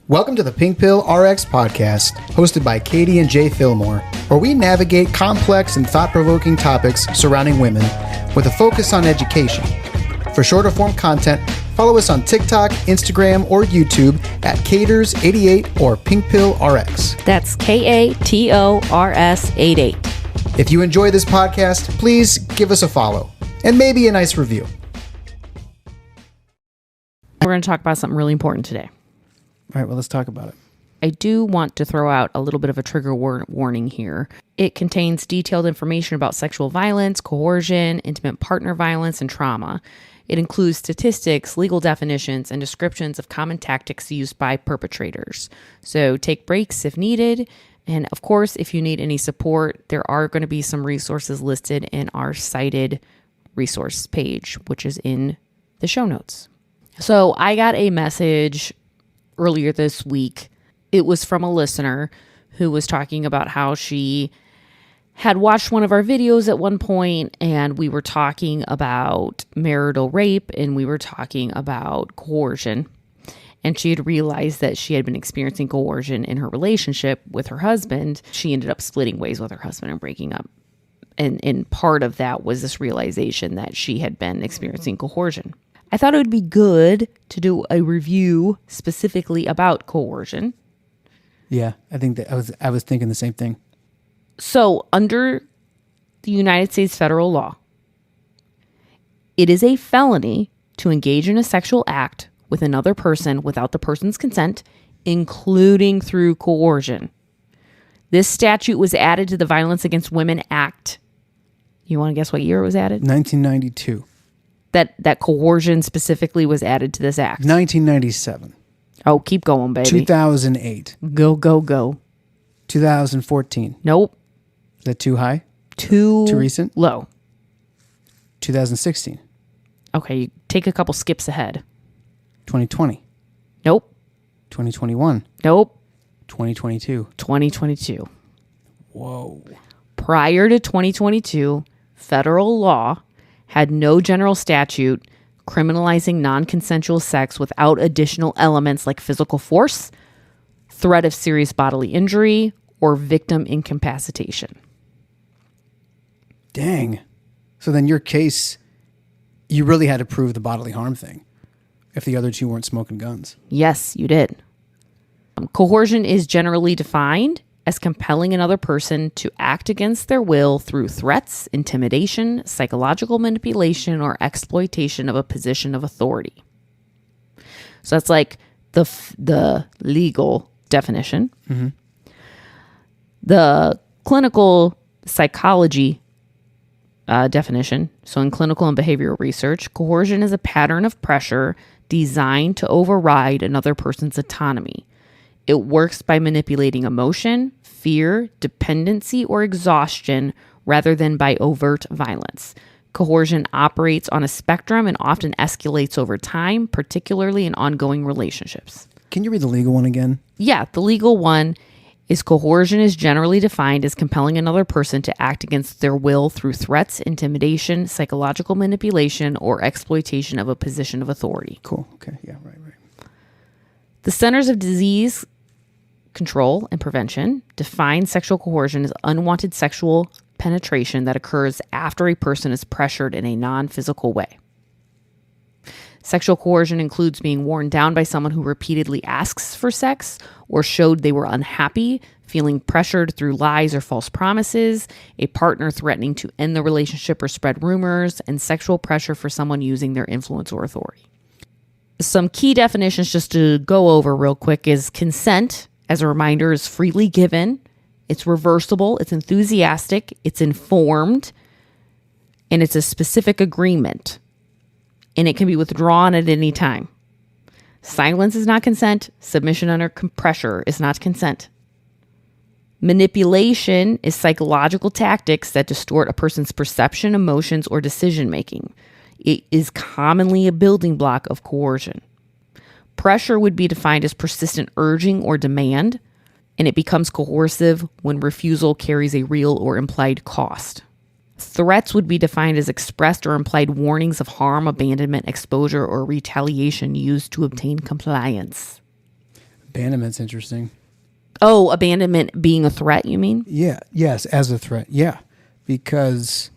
Welcome to the Pink Pill RX podcast, hosted by Katie and Jay Fillmore, where we navigate complex and thought-provoking topics surrounding women with a focus on education. For shorter form content, follow us on TikTok, Instagram, or YouTube at Caters88 or Pink Pill RX. That's KATORS88. If you enjoy this podcast, please give us a follow and maybe a nice review. We're going to talk about something really important today. All right, well, let's talk about it. I do want to throw out a little bit of a trigger warning here. It contains detailed information about sexual violence, coercion, intimate partner violence, and trauma. It includes statistics, legal definitions, and descriptions of common tactics used by perpetrators. So take breaks if needed. And of course, if you need any support, there are going to be some resources listed in our cited resource page, which is in the show notes. So I got a message earlier this week. It was from a listener who was talking about how she had watched one of our videos at one point, and we were talking about marital rape and we were talking about coercion. And she had realized that she had been experiencing coercion in her relationship with her husband. She ended up splitting ways with her husband and breaking up. And part of that was this realization that she had been experiencing coercion. I thought it would be good to do a review specifically about coercion. Yeah, I think that I was thinking the same thing. So, under the United States federal law, it is a felony to engage in a sexual act with another person without the person's consent, including through coercion. This statute was added to the Violence Against Women Act. You want to guess what year it was added? 1992. That coercion specifically was added to this act. 1997. Oh, keep going, baby. 2008. Go, go, go. 2014. Nope. Is that too high? Too recent? Low. 2016. Okay, you take a couple skips ahead. 2020. Nope. 2021. Nope. 2022. 2022. Whoa. Prior to 2022, federal law had no general statute criminalizing non-consensual sex without additional elements like physical force, threat of serious bodily injury, or victim incapacitation. Dang. So then your case, you really had to prove the bodily harm thing if the other two weren't smoking guns. Yes, you did. Coercion is generally defined as compelling another person to act against their will through threats, intimidation, psychological manipulation, or exploitation of a position of authority. So that's like the legal definition. Mm-hmm. The clinical psychology definition. So in clinical and behavioral research, coercion is a pattern of pressure designed to override another person's autonomy. It works by manipulating emotion, fear, dependency, or exhaustion rather than by overt violence. Coercion operates on a spectrum and often escalates over time, particularly in ongoing relationships. Can you read the legal one again? Yeah, the legal one is coercion is generally defined as compelling another person to act against their will through threats, intimidation, psychological manipulation, or exploitation of a position of authority. Cool. Okay. Yeah, right. The Centers of Disease Control and Prevention define sexual coercion as unwanted sexual penetration that occurs after a person is pressured in a non-physical way. Sexual coercion includes being worn down by someone who repeatedly asks for sex or showed they were unhappy, feeling pressured through lies or false promises, a partner threatening to end the relationship or spread rumors, and sexual pressure for someone using their influence or authority. Some key definitions just to go over real quick is consent, as a reminder, is freely given, it's reversible, it's enthusiastic, it's informed, and it's a specific agreement, and it can be withdrawn at any time. Silence is not consent. Submission under pressure is not consent. Manipulation is psychological tactics that distort a person's perception, emotions, or decision-making. It is commonly a building block of coercion. Pressure would be defined as persistent urging or demand, and it becomes coercive when refusal carries a real or implied cost. Threats would be defined as expressed or implied warnings of harm, abandonment, exposure, or retaliation used to obtain compliance. Abandonment's interesting. Oh, abandonment being a threat, you mean? Yeah. Yes, as a threat. Yeah. Because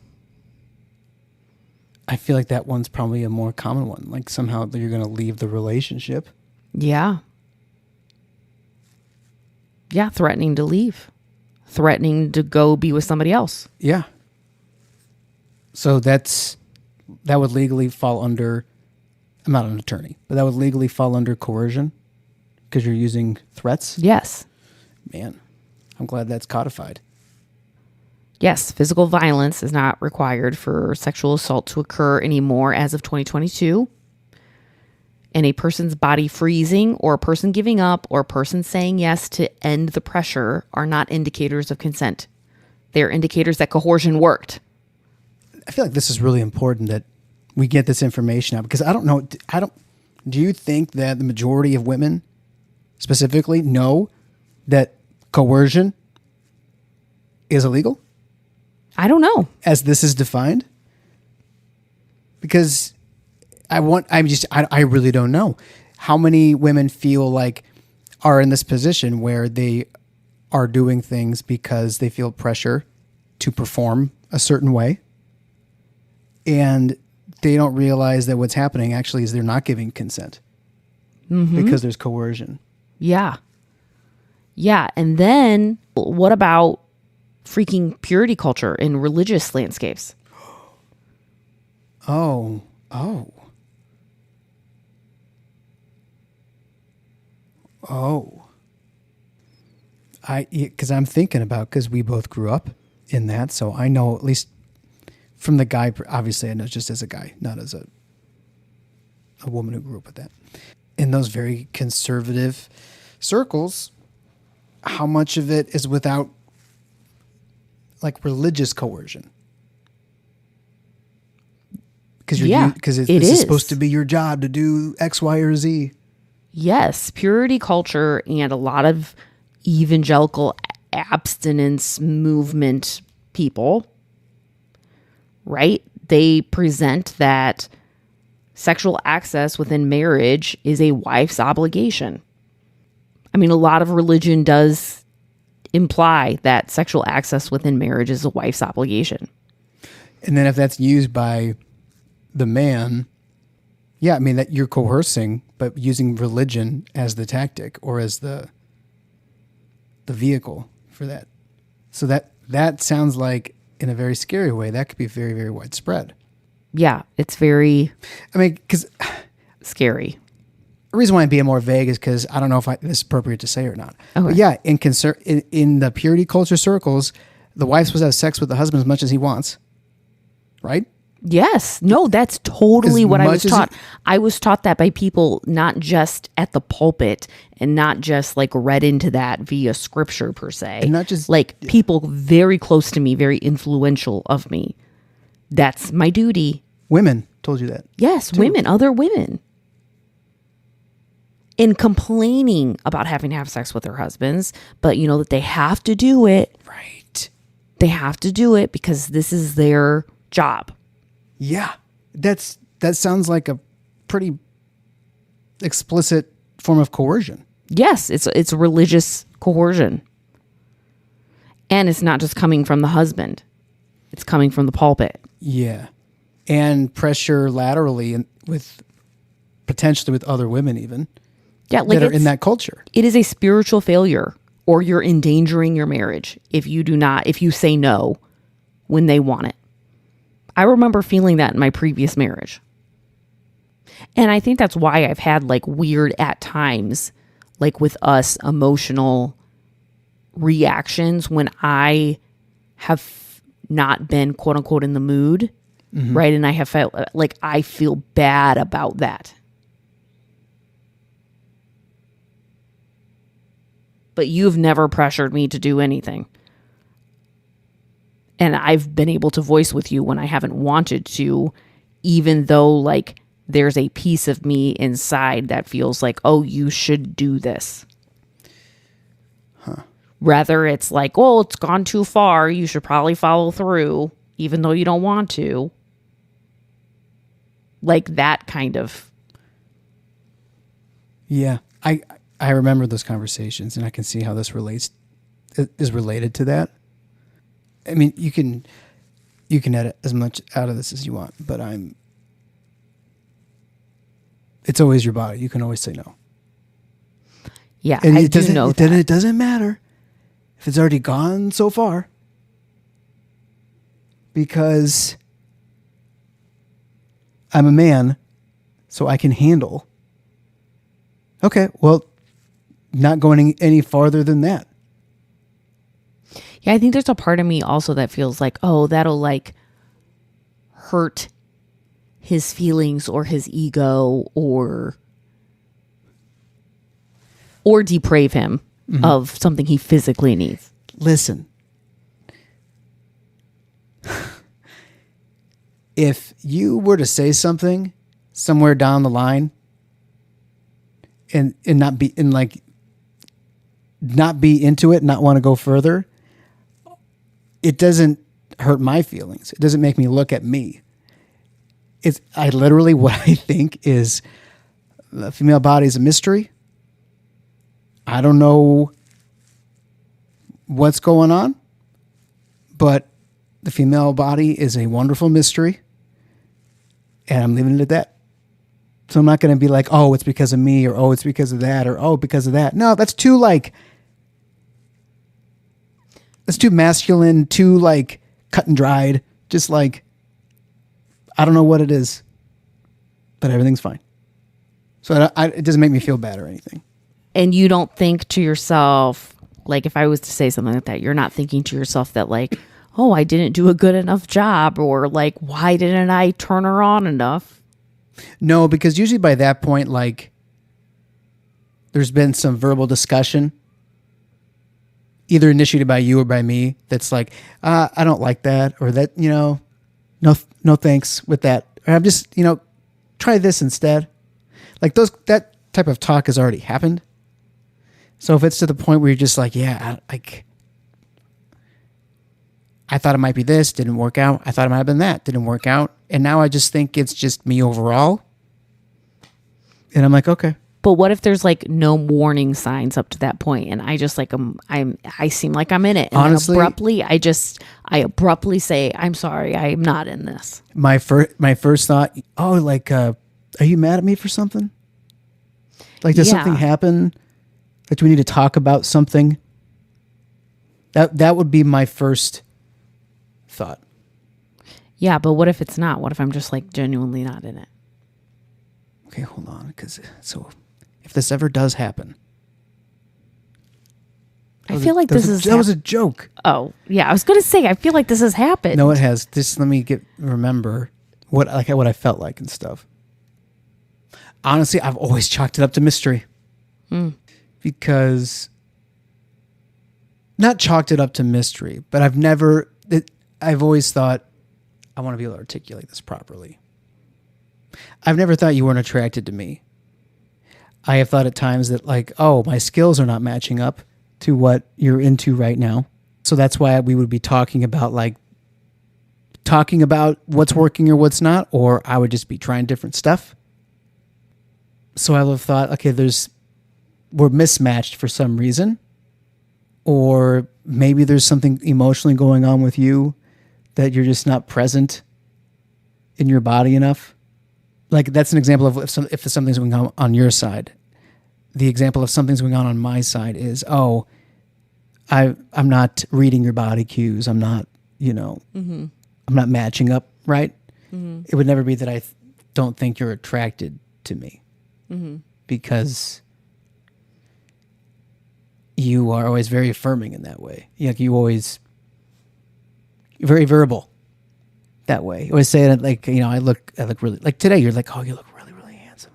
I feel like that one's probably a more common one. Like somehow you're going to leave the relationship. Yeah. Yeah, threatening to leave. Threatening to go be with somebody else. Yeah. So that would legally fall under, I'm not an attorney, but that would legally fall under coercion because you're using threats. Yes. Man, I'm glad that's codified. Yes, physical violence is not required for sexual assault to occur anymore as of 2022. And a person's body freezing or a person giving up or a person saying yes to end the pressure are not indicators of consent. They're indicators that coercion worked. I feel like this is really important that we get this information out because I don't know. Do you think that the majority of women specifically know that coercion is illegal? I don't know. As this is defined? Because I really don't know how many women feel like are in this position where they are doing things because they feel pressure to perform a certain way. And they don't realize that what's happening actually is they're not giving consent because there's coercion. Yeah. Yeah. And then what about freaking purity culture in religious landscapes? Oh. Because I'm thinking about, because we both grew up in that, so I know at least from the guy, obviously I know just as a guy, not as a woman who grew up with that. In those very conservative circles, how much of it is without like religious coercion? Because this is supposed to be your job to do X, Y, or Z. Yes, purity culture and a lot of evangelical abstinence movement people, right? They present that sexual access within marriage is a wife's obligation. I mean, a lot of religion does imply that sexual access within marriage is a wife's obligation. And then if that's used by the man, yeah, I mean, that you're coercing, but using religion as the tactic or as the vehicle for that. So that sounds like, in a very scary way, that could be very, very widespread. Yeah, it's very because scary. The reason why I'm being more vague is because I don't know if this is appropriate to say or not. Okay. But yeah, in the purity culture circles, the wife's supposed to have sex with the husband as much as he wants, right? Yes. No, that's totally As what I much was as taught. I was taught that by people, not just at the pulpit and not just like read into that via scripture per se. And not just like people very close to me, very influential of me. That's my duty. Women told you that. Yes, too. women, other women. In complaining about having to have sex with their husbands, but you know that they have to do it. Right. They have to do it because this is their job. Yeah. That sounds like a pretty explicit form of coercion. Yes, it's religious coercion. And it's not just coming from the husband. It's coming from the pulpit. Yeah. And pressure laterally and potentially with other women even. Yeah, like that are in that culture. It is a spiritual failure, or you're endangering your marriage if you say no when they want it. I remember feeling that in my previous marriage. And I think that's why I've had like weird at times, like with us, emotional reactions when I have not been quote unquote in the mood, right? And I have felt like I feel bad about that. But you've never pressured me to do anything. And I've been able to voice with you when I haven't wanted to, even though like there's a piece of me inside that feels like, oh, you should do this. Rather, it's like, oh, it's gone too far. You should probably follow through, even though you don't want to. Like that kind of. Yeah. I remember those conversations, and I can see how this is related to that. I mean, you can edit as much out of this as you want, but it's always your body. You can always say no. Yeah, and I do know that. It doesn't matter if it's already gone so far, because I'm a man, so I can handle. Okay, well, not going any farther than that. Yeah, I think there's a part of me also that feels like, oh, that'll like hurt his feelings or his ego or deprave him of something he physically needs. Listen, if you were to say something somewhere down the line and not be into it, not want to go further, it doesn't hurt my feelings. It doesn't make me look at me. I literally, what I think is the female body is a mystery. I don't know what's going on, but the female body is a wonderful mystery, and I'm leaving it at that. So I'm not going to be like, oh, it's because of me, or oh, it's because of that, or oh, because of that. No, that's too masculine, too cut and dried. Just I don't know what it is, but everything's fine. So it doesn't make me feel bad or anything. And you don't think to yourself, if I was to say something like that, you're not thinking to yourself that oh, I didn't do a good enough job, or why didn't I turn her on enough? No, because usually by that point, there's been some verbal discussion, either initiated by you or by me, that's I don't like that, or that, no thanks with that. Or I'm just, try this instead. That type of talk has already happened. So if it's to the point where you're just yeah, I thought it might be this, didn't work out. I thought it might have been that, didn't work out. And now I just think it's just me overall. And I'm okay. But what if there's no warning signs up to that point, and I just I seem like I'm in it, and honestly, then abruptly I abruptly say, I'm sorry, I'm not in this. My first thought, oh, are you mad at me for something? Does something happen? Do we need to talk about something? That would be my first thought. Yeah, but what if it's not? What if I'm just genuinely not in it? Okay, hold on, because if this ever does happen, I feel like that was a joke. Oh yeah, I was gonna say I feel like this has happened. No, it has. Just let me remember what I felt like and stuff. Honestly, I've always chalked it up to mystery, because not chalked it up to mystery, but I've always thought I want to be able to articulate this properly. I've never thought you weren't attracted to me. I have thought at times that oh, my skills are not matching up to what you're into right now. So that's why we would be talking about what's working or what's not, or I would just be trying different stuff. So I would have thought, okay, we're mismatched for some reason, or maybe there's something emotionally going on with you that you're just not present in your body enough. That's an example of if something's going on your side. The example of something's going on my side is, oh, I'm not reading your body cues. I'm not, I'm not matching up, right? Mm-hmm. It would never be that I don't think you're attracted to me, because you are always very affirming in that way. You're very verbal that way. You always say it I look really, today you're oh, you look really, really handsome.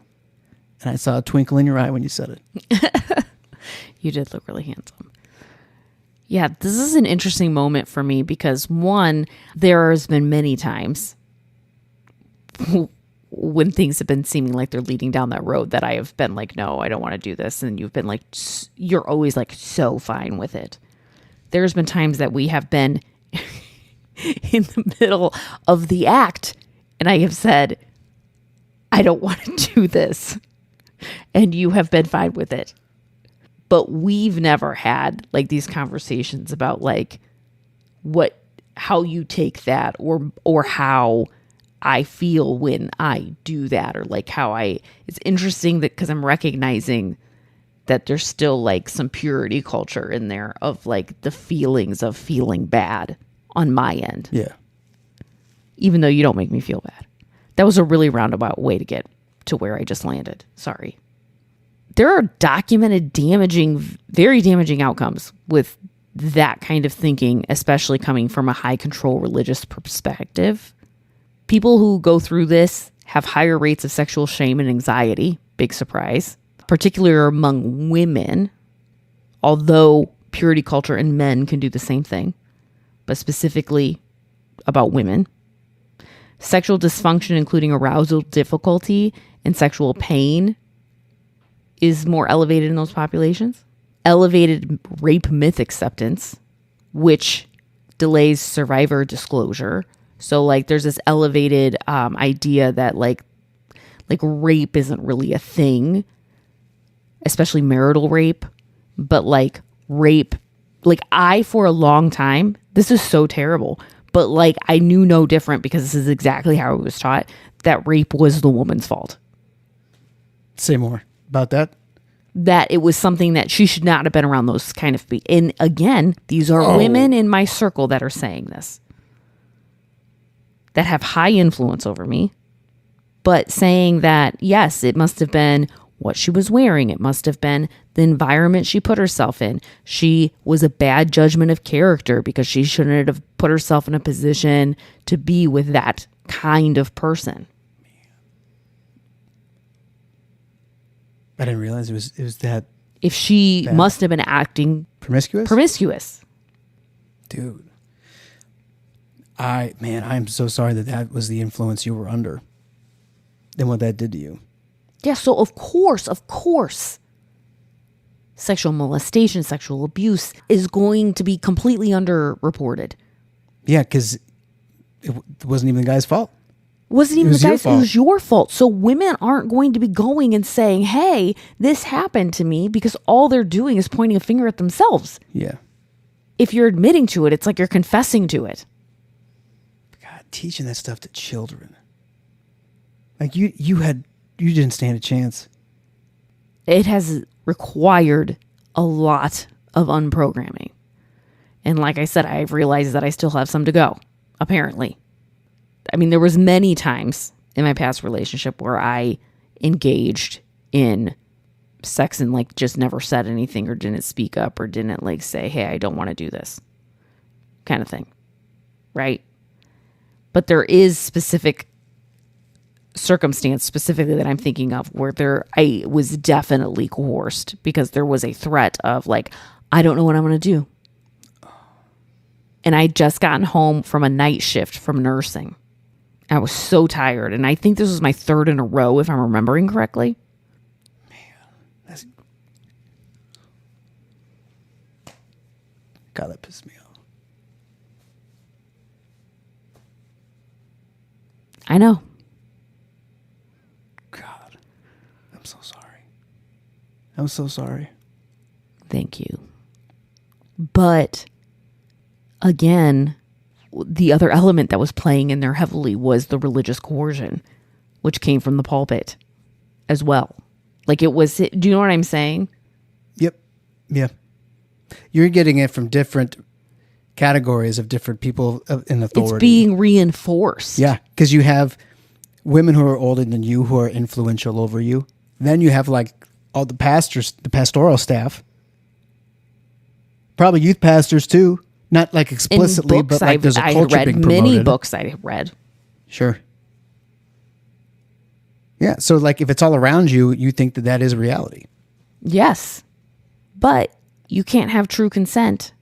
And I saw a twinkle in your eye when you said it. You did look really handsome. Yeah, this is an interesting moment for me because one, there has been many times when things have been seeming like they're leading down that road that I have been no, I don't want to do this. And you've been you're always so fine with it. There's been times that we have been in the middle of the act and I have said, I don't want to do this. And you have been fine with it. But we've never had like these conversations about like how you take that or how I feel when I do that, or like it's interesting that because I'm recognizing that there's still like some purity culture in there of like the feelings of feeling bad on my end. Yeah. Even though you don't make me feel bad. That was a really roundabout way to get to where I just landed. Sorry. There are documented very damaging outcomes with that kind of thinking, especially coming from a high control religious perspective. People who go through this have higher rates of sexual shame and anxiety. Big surprise. Particularly among women, although purity culture and men can do the same thing, but specifically about women. Sexual dysfunction, including arousal difficulty and sexual pain, is more elevated in those populations. Elevated rape myth acceptance, which delays survivor disclosure. So like there's this elevated idea that like rape isn't really a thing, especially marital rape, but like rape, like I, for a long time, this is so terrible, but like I knew no different because this is exactly how I was taught, that rape was the woman's fault. Say more about that. That it was something that she should not have been around those kind of people. And again, these are women in my circle that are saying this, that have high influence over me, but saying that, yes, it must have been what she was wearing. It must have been the environment she put herself in. She was a bad judgment of character because she shouldn't have put herself in a position to be with that kind of person. I didn't realize it was that. If she bad. Must have been acting promiscuous. Dude. I'm so sorry that was the influence you were under. And what that did to you. Yeah, so of course, sexual molestation, sexual abuse is going to be completely underreported. Yeah, because it wasn't even the guy's fault. It was your fault. So women aren't going to be going and saying, hey, this happened to me, because all they're doing is pointing a finger at themselves. Yeah. If you're admitting to it, it's like you're confessing to it. God, teaching that stuff to children. Like you didn't stand a chance. It has required a lot of unprogramming. And like I said, I've realized that I still have some to go, apparently. I mean, there was many times in my past relationship where I engaged in sex and like just never said anything or didn't speak up or didn't like say, hey, I don't want to do this kind of thing. Right? But there is specific circumstance specifically that I'm thinking of where I was definitely coerced because there was a threat of like, I don't know what I'm going to do. And I'd just gotten home from a night shift from nursing. I was so tired. And I think this was my third in a row, if I'm remembering correctly. Man, God, that pissed me off. I know. God, I'm so sorry. I'm so sorry. Thank you. But again, the other element that was playing in there heavily was the religious coercion, which came from the pulpit as well. Like do you know what I'm saying? Yep. Yeah. You're getting it from different categories of different people in authority. It's being reinforced. Yeah. Because you have women who are older than you who are influential over you. Then you have like all the pastors, the pastoral staff, probably youth pastors too. Not like explicitly, but like there's a culture being promoted. Many books I read. Sure. Yeah. So like if it's all around you, you think that is reality. Yes. But you can't have true consent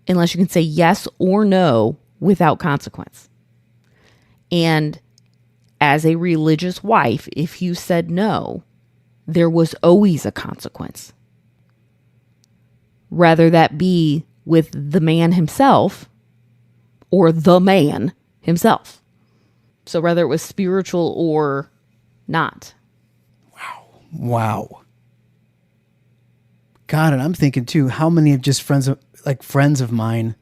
unless you can say yes or no without consequence. And as a religious wife, if you said no, there was always a consequence. Rather that be with the man himself or the man himself. So whether it was spiritual or not. Wow. God, and I'm thinking too, how many of just friends of mine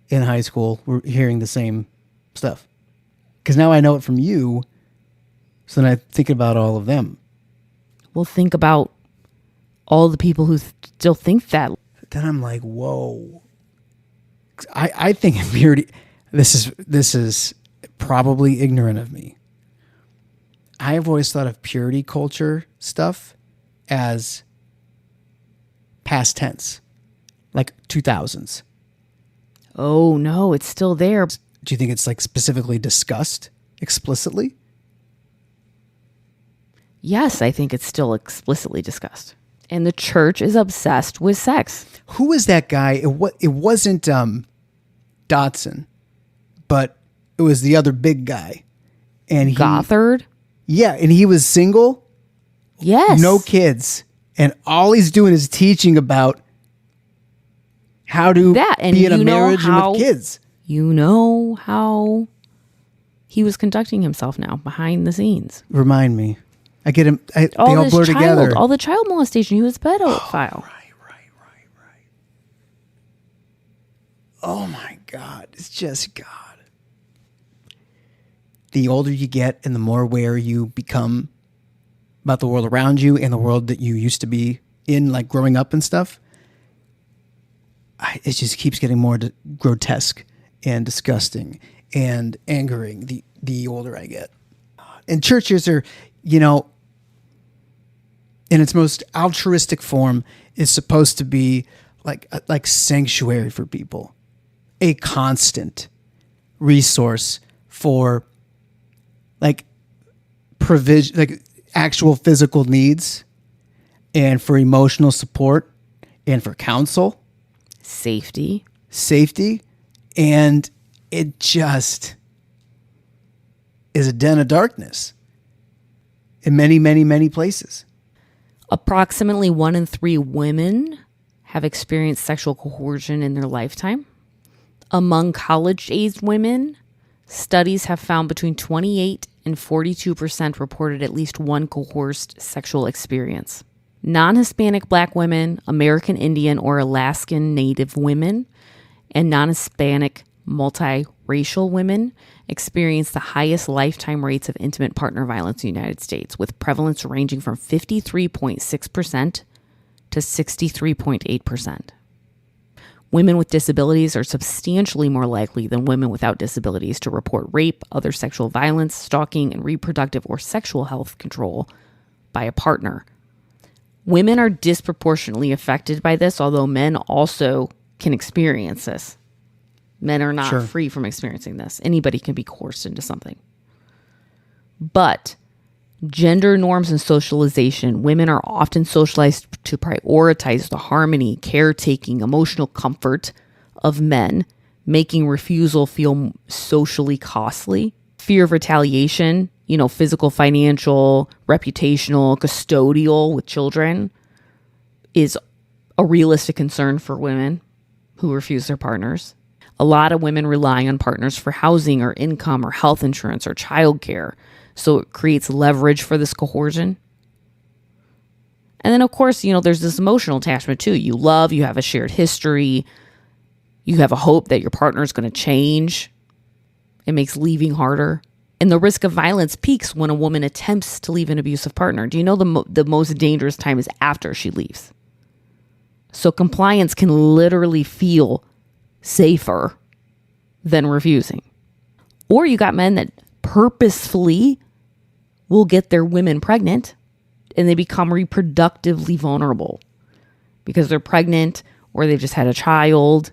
in high school were hearing the same stuff? Because now I know it from you, so then I think about all of them. Well, think about all the people who still think that. Then I'm like, whoa. I think purity. This is probably ignorant of me. I've always thought of purity culture stuff as past tense, like 2000s. Oh no, it's still there. Do you think it's like specifically discussed explicitly? Yes, I think it's still explicitly discussed. And the church is obsessed with sex. Who is that guy? It wasn't Dotson, but it was the other big guy. And Gothard? Yeah, and he was single. Yes. No kids. And all he's doing is teaching about how to be in a marriage and with kids. You know how he was conducting himself now behind the scenes. Remind me. I get him. They all blur together. All the child molestation. He was a pedophile. Right. Oh my God. It's just God. The older you get and the more aware you become about the world around you and the world that you used to be in, like growing up and stuff, it just keeps getting more grotesque and disgusting and angering the older I get. And churches are, in its most altruistic form, is supposed to be like sanctuary for people, a constant resource for like provision, like actual physical needs, and for emotional support, and for counsel, safety, and it just is a den of darkness in many, many, many places. Approximately 1 in 3 women have experienced sexual coercion in their lifetime. Among college-aged women, studies have found between 28 and 42% reported at least one coerced sexual experience. Non-Hispanic Black women, American Indian or Alaskan Native women, and non-Hispanic multiracial women experience the highest lifetime rates of intimate partner violence in the United States, with prevalence ranging from 53.6% to 63.8%. Women with disabilities are substantially more likely than women without disabilities to report rape, other sexual violence, stalking, and reproductive or sexual health control by a partner. Women are disproportionately affected by this, although men also can experience this. Men are not free from experiencing this. Anybody can be coerced into something. But gender norms and socialization, women are often socialized to prioritize the harmony, caretaking, emotional comfort of men, making refusal feel socially costly. Fear of retaliation, physical, financial, reputational, custodial with children is a realistic concern for women who refuse their partners. A lot of women relying on partners for housing or income or health insurance or childcare. So it creates leverage for this coercion. And then, of course, there's this emotional attachment too. You love, you have a shared history. You have a hope that your partner is going to change. It makes leaving harder. And the risk of violence peaks when a woman attempts to leave an abusive partner. Do you know the most dangerous time is after she leaves? So compliance can literally feel safer than refusing. Or you got men that purposefully will get their women pregnant and they become reproductively vulnerable because they're pregnant or they just had a child.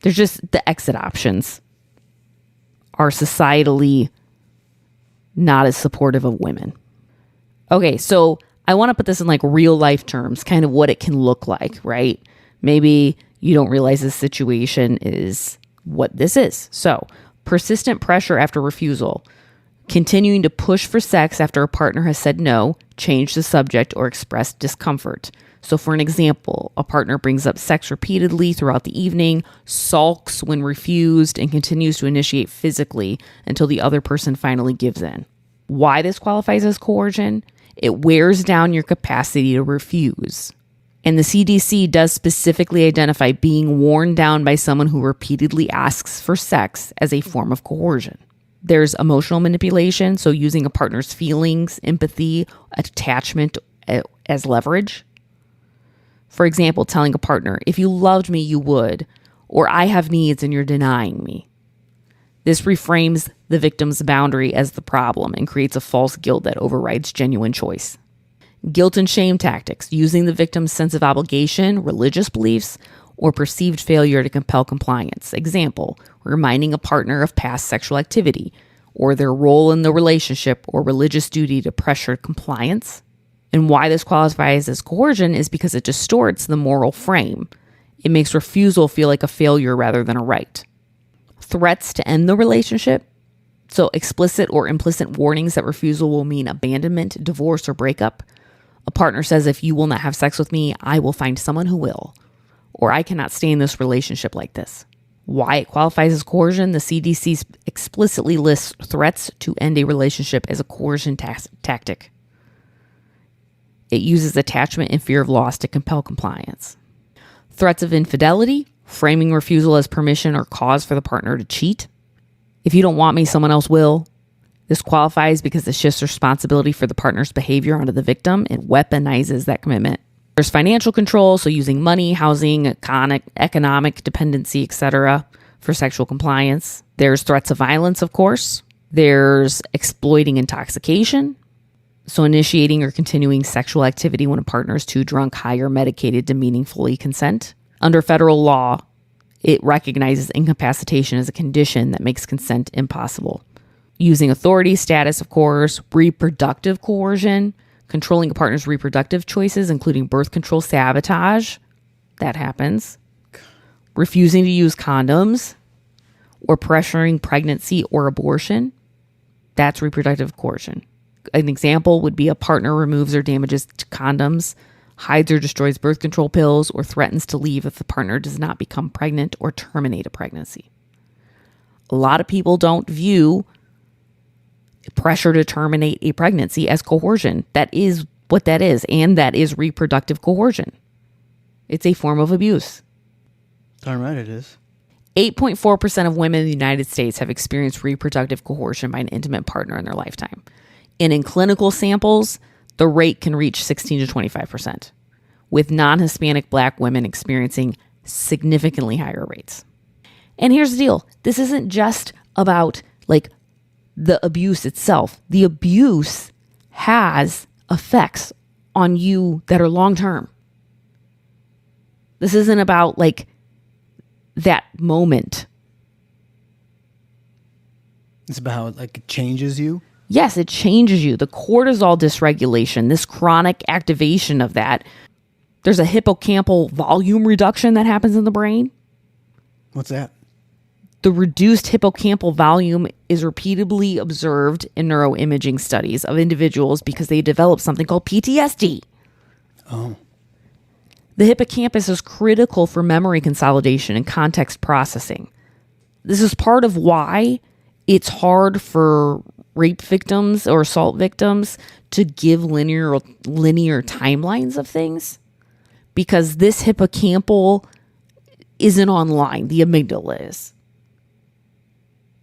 There's just the exit options are societally not as supportive of women. Okay, so I want to put this in like real life terms, kind of what it can look like, right? Maybe you don't realize this situation is what this is. So, persistent pressure after refusal, continuing to push for sex after a partner has said no, change the subject, or express discomfort. So for an example, a partner brings up sex repeatedly throughout the evening, sulks when refused, and continues to initiate physically until the other person finally gives in. Why this qualifies as coercion? It wears down your capacity to refuse. And the CDC does specifically identify being worn down by someone who repeatedly asks for sex as a form of coercion. There's emotional manipulation, so using a partner's feelings, empathy, attachment as leverage. For example, telling a partner, if you loved me, you would, or I have needs and you're denying me. This reframes the victim's boundary as the problem and creates a false guilt that overrides genuine choice. Guilt and shame tactics, using the victim's sense of obligation, religious beliefs, or perceived failure to compel compliance. Example, reminding a partner of past sexual activity, or their role in the relationship or religious duty to pressure compliance. And why this qualifies as coercion is because it distorts the moral frame. It makes refusal feel like a failure rather than a right. Threats to end the relationship. So explicit or implicit warnings that refusal will mean abandonment, divorce, or breakup. A partner says, if you will not have sex with me, I will find someone who will. Or I cannot stay in this relationship like this. Why it qualifies as coercion? The CDC explicitly lists threats to end a relationship as a coercion tactic. It uses attachment and fear of loss to compel compliance. Threats of infidelity, framing refusal as permission or cause for the partner to cheat. If you don't want me, someone else will. This qualifies because it shifts responsibility for the partner's behavior onto the victim. It weaponizes that commitment. There's financial control, so using money, housing, economic dependency, etc. for sexual compliance. There's threats of violence, of course. There's exploiting intoxication, so initiating or continuing sexual activity when a partner is too drunk, high, or medicated to meaningfully consent. Under federal law, it recognizes incapacitation as a condition that makes consent impossible. Using authority, status, of course, reproductive coercion, controlling a partner's reproductive choices, including birth control sabotage. That happens. Refusing to use condoms or pressuring pregnancy or abortion. That's reproductive coercion. An example would be a partner removes or damages condoms, hides or destroys birth control pills, or threatens to leave if the partner does not become pregnant or terminate a pregnancy. A lot of people don't view pressure to terminate a pregnancy as coercion. That is what that is, and that is reproductive coercion. It's a form of abuse. Darn right it is. 8.4% of women in the United States have experienced reproductive coercion by an intimate partner in their lifetime. And in clinical samples, the rate can reach 16 to 25%, with non-Hispanic Black women experiencing significantly higher rates. And here's the deal. This isn't just about the abuse itself. The abuse has effects on you that are long-term. This isn't about that moment. It's about how it changes you. Yes, it changes you. The cortisol dysregulation, this chronic activation of that. There's a hippocampal volume reduction that happens in the brain. What's that? The reduced hippocampal volume is repeatedly observed in neuroimaging studies of individuals because they develop something called PTSD. Oh. The hippocampus is critical for memory consolidation and context processing. This is part of why it's hard for rape victims or assault victims to give linear timelines of things, because this hippocampal isn't online. The amygdala is.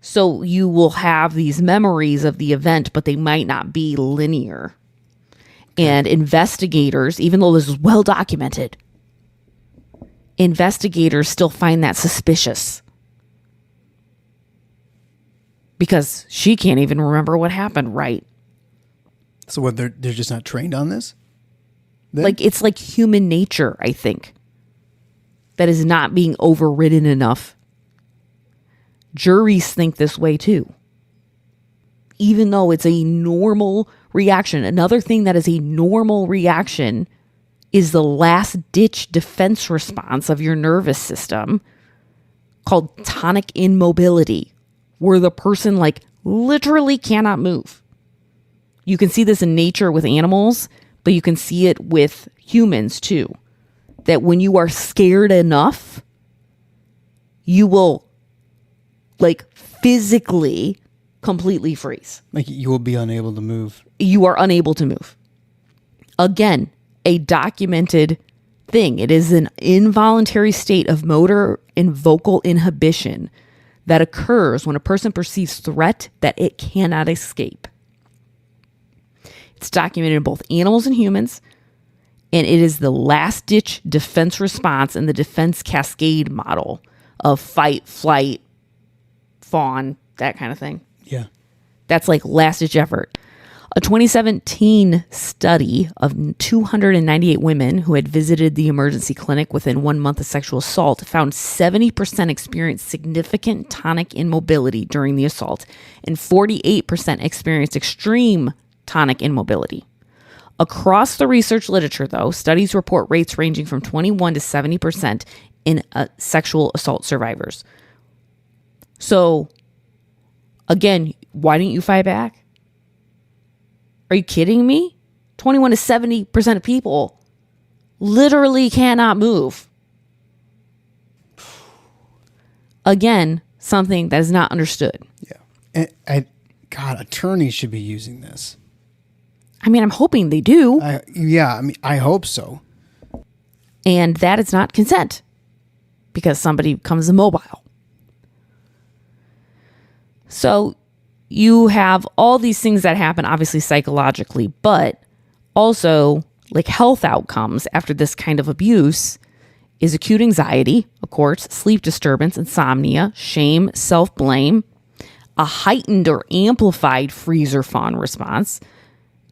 So you will have these memories of the event, but they might not be linear. And investigators, even though this is well documented, investigators still find that suspicious. Because she can't even remember what happened, right? So what, they're just not trained on this? Then? It's like human nature, I think, that is not being overridden enough. Juries think this way too. Even though it's a normal reaction. Another thing that is a normal reaction is the last-ditch defense response of your nervous system called tonic immobility, where the person literally cannot move. You can see this in nature with animals, but you can see it with humans too. That when you are scared enough, you will physically completely freeze. You will be unable to move. You are unable to move. Again, a documented thing. It is an involuntary state of motor and vocal inhibition that occurs when a person perceives threat that it cannot escape. It's documented in both animals and humans, and it is the last-ditch defense response in the defense cascade model of fight, flight, fawn, that kind of thing. Yeah. That's like last-ditch effort. A 2017 study of 298 women who had visited the emergency clinic within 1 month of sexual assault found 70% experienced significant tonic immobility during the assault, and 48% experienced extreme tonic immobility. Across the research literature, though, studies report rates ranging from 21 to 70% in sexual assault survivors. So, again, why didn't you fight back? Are you kidding me? 21 to 70% of people literally cannot move. Again, something that is not understood. Yeah. God, attorneys should be using this. I mean, I'm hoping they do. I hope so. And that is not consent because somebody becomes immobile. So you have all these things that happen, obviously psychologically, but also like health outcomes after this kind of abuse is acute anxiety, of course, sleep disturbance, insomnia, shame, self-blame, a heightened or amplified freeze or fawn response,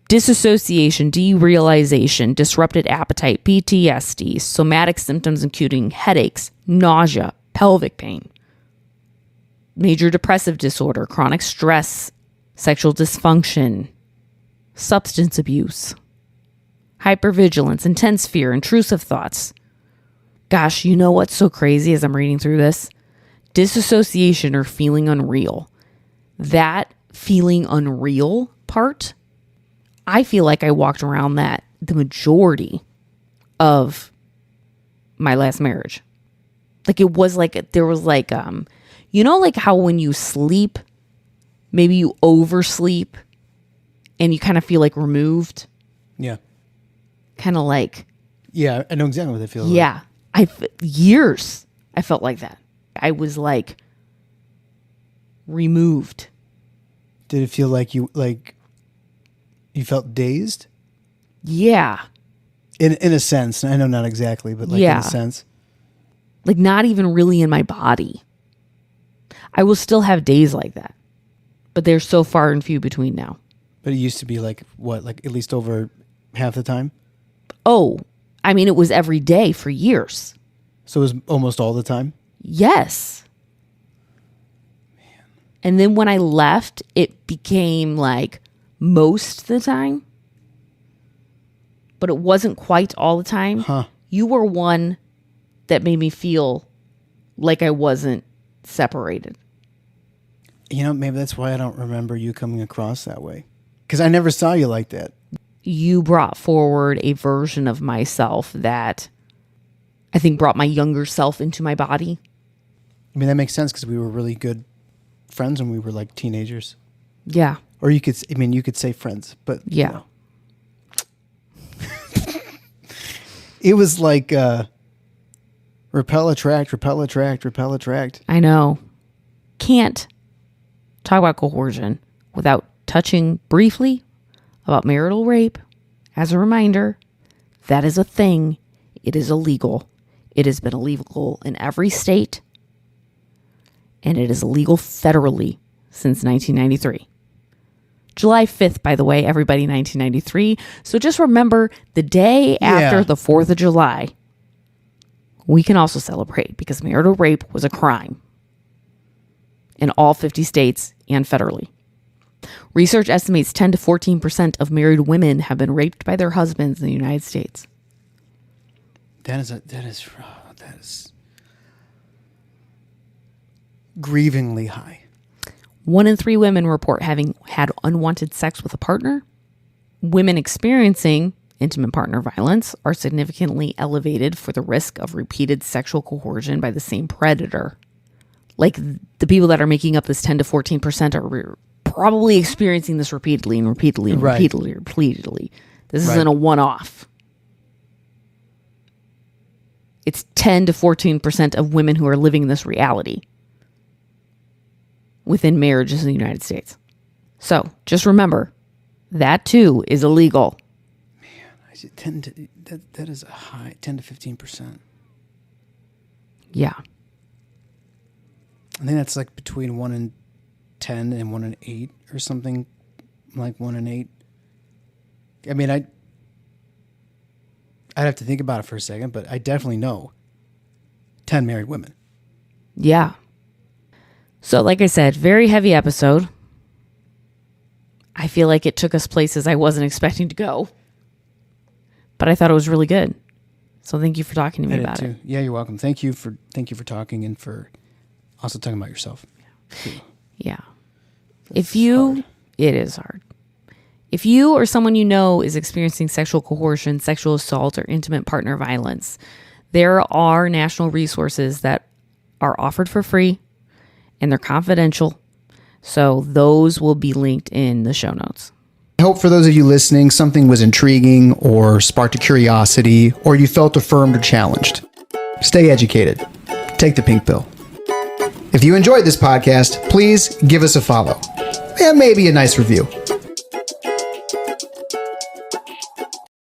disassociation, derealization, disrupted appetite, PTSD, somatic symptoms including headaches, nausea, pelvic pain, major depressive disorder, chronic stress, sexual dysfunction, substance abuse, hypervigilance, intense fear, intrusive thoughts. Gosh, you know what's so crazy as I'm reading through this? Disassociation or feeling unreal. That feeling unreal part, I feel like I walked around that the majority of my last marriage. Like it was like, there was like, you know, like how when you sleep, maybe you oversleep and you kind of feel like removed. Yeah. Kind of like. Yeah, I know exactly what that feels like. Yeah. Years I felt like that. I was like removed. Did it feel like you felt dazed? Yeah. In a sense. I know not exactly, but like in a sense. Like not even really in my body. I will still have days like that. But they're so far and few between now. But it used to be like, what, like at least over half the time? Oh, I mean, it was every day for years. So it was almost all the time? Yes. Man. And then when I left, it became like most of the time. But it wasn't quite all the time. Huh. You were one that made me feel like I wasn't separated. You know, maybe that's why I don't remember you coming across that way. Because I never saw you like that. You brought forward a version of myself that I think brought my younger self into my body. I mean, that makes sense because we were really good friends when we were like teenagers. Yeah. Or you could say friends, but. Yeah. It was like repel, attract, repel, attract, repel, attract. I know. Can't talk about coercion without touching briefly about marital rape. As a reminder, that is a thing. It is illegal. It has been illegal in every state, and it is illegal federally since 1993. July 5th, by the way, everybody, 1993. So just remember the day after the 4th of July, we can also celebrate because marital rape was a crime in all 50 states and federally. Research estimates 10 to 14% of married women have been raped by their husbands in the United States. That is grievingly high. 1 in 3 women report having had unwanted sex with a partner. Women experiencing intimate partner violence are significantly elevated for the risk of repeated sexual coercion by the same predator. Like the people that are making up this 10 to 14% are probably experiencing this repeatedly and repeatedly and repeatedly and repeatedly. This isn't a one-off. It's 10 to 14% of women who are living this reality within marriages in the United States. So just remember, that too is illegal. Man, that is a high, 10 to 15%. Yeah. I think that's like between 1 in 10 and 1 in 8 or something, like 1 in 8. I mean, I'd have to think about it for a second, but I definitely know 10 married women. Yeah. So like I said, very heavy episode. I feel like it took us places I wasn't expecting to go. But I thought it was really good. So thank you for talking to me about it. Yeah, you're welcome. Thank you for talking and for also talking about yourself. Yeah. It is hard. If you or someone you know is experiencing sexual coercion, sexual assault, or intimate partner violence, there are national resources that are offered for free and they're confidential. So those will be linked in the show notes. I hope for those of you listening, something was intriguing or sparked a curiosity, or you felt affirmed or challenged. Stay educated. Take the pink pill. If you enjoyed this podcast, please give us a follow and maybe a nice review.